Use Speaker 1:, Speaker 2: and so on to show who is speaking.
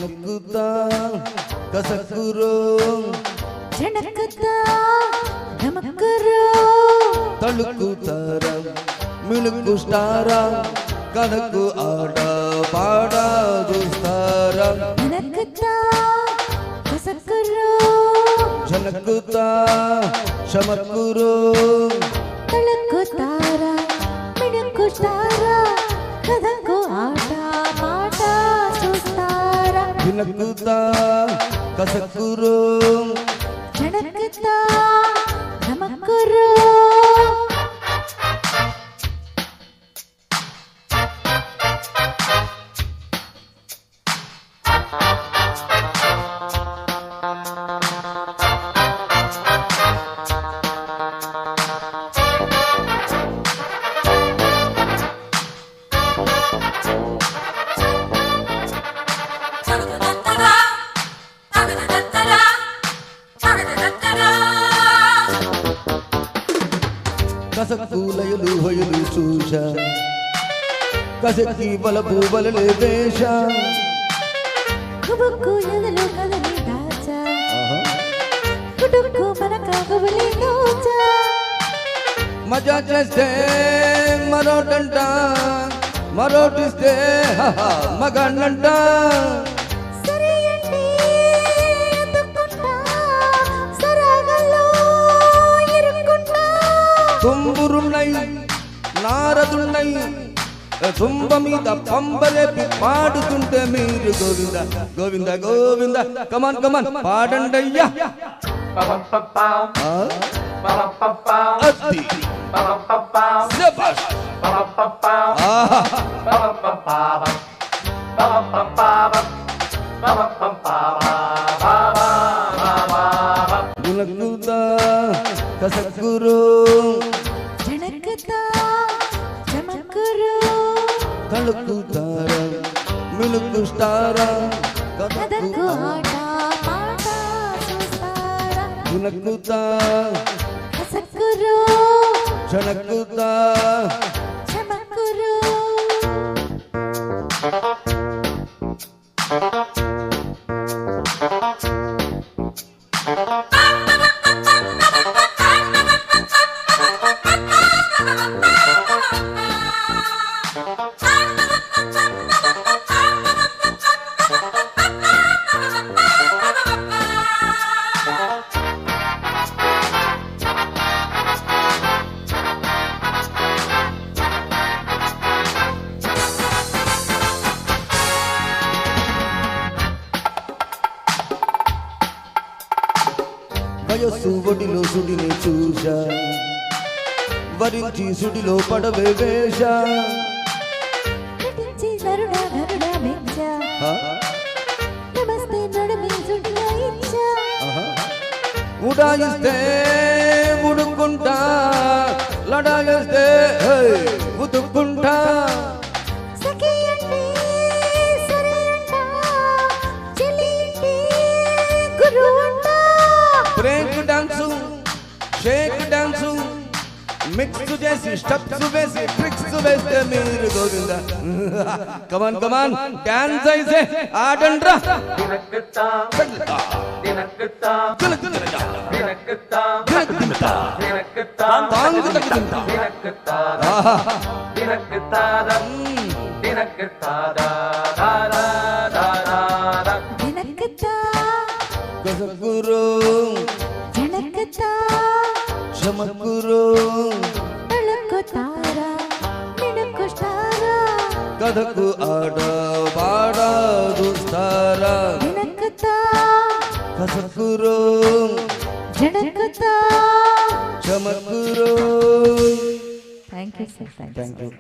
Speaker 1: కినుకుతా కసకురో
Speaker 2: జనకుతా నమకురో
Speaker 1: తలుకుతారా మినుకు స్టారా కథకు ఆడ పాడ చూస్తారా
Speaker 2: జనకుతా కసకురో
Speaker 1: జనకుతా శమకురో
Speaker 2: తలుకుతారా మినుకు స్టారా కథకు ఆట పాట చూస్తారా
Speaker 1: కినుకుతా కసకురో
Speaker 2: జనకుతా నమకురో
Speaker 1: కసకులయలు హొయలు చూశా కసకి బలపు బలలే వేష
Speaker 2: కుబుకు ఎదలు కదలి దాచా కుటుకు మనక గుబలి దోచా
Speaker 1: మజా చేస్తే మరోటంట మరోటిస్తే మగన్నంట
Speaker 2: సరే అంటే అందుకుంటా సరాగల్లో ఇరుక్కుంటా
Speaker 1: తుంబురున్నై నారదున్నై తుంబ మీద పంబలేపి పాడుతుంటే మీరు గోవింద గోవింద గోవింద కమాన్ కమాన్ పాడండయ్యా అద్ది శభాష్ ఆహా గుణగుదా కసకురో
Speaker 2: జనకుతా చమకురో
Speaker 1: తలుకుతారా మినుకు స్టారా
Speaker 2: కథకు ఆట పాట చూస్తారా
Speaker 1: గుణగుదా
Speaker 2: కసకురో
Speaker 1: జనకుదా
Speaker 2: చమకురో
Speaker 1: వయస్సు ఒడిలో సుడిని చూశా వరించి సుడిలో పడవే వేష
Speaker 2: నటించి నరుడా నరుడా మెచ్చా నమస్తే నడుమి సుడిగా ఇచ్చా
Speaker 1: ఉడాయిస్తే ఉడుకుంటా లడాయిస్తే ఉతుక్కుంటా
Speaker 2: సఖి అంటే సరే అంట చెల్లి అంటే గురు అంట
Speaker 1: break dance shake dance mix చేసి స్టెప్స్ వేసి ట్రిక్స్ వేస్తే మీరు గోవింద కమాన్ కమాన్ డాన్స్ అయితే ఆడండ్రా
Speaker 3: దినక్కుతా దినక్కుతా
Speaker 1: దినక్కుతా
Speaker 3: దినక్కుతా
Speaker 1: దినక్కుతా
Speaker 3: దినక్కుతా
Speaker 1: తాంగు తగ్గుతుంటా
Speaker 3: దినక్కుతా
Speaker 1: ఆహా
Speaker 3: దినక్కుతా దినక్కుతా దారా దారా
Speaker 2: జనకుతా
Speaker 1: కసకురో
Speaker 2: జనకుతా
Speaker 1: చమకురో
Speaker 2: తలుకుతారా మినుకు స్టారా
Speaker 1: కథకు ఆడ పాడ చూస్తారా
Speaker 2: జనకుతా
Speaker 1: కసకురో
Speaker 2: జనకుతా
Speaker 1: చమకురో
Speaker 2: thank you sir
Speaker 1: thank you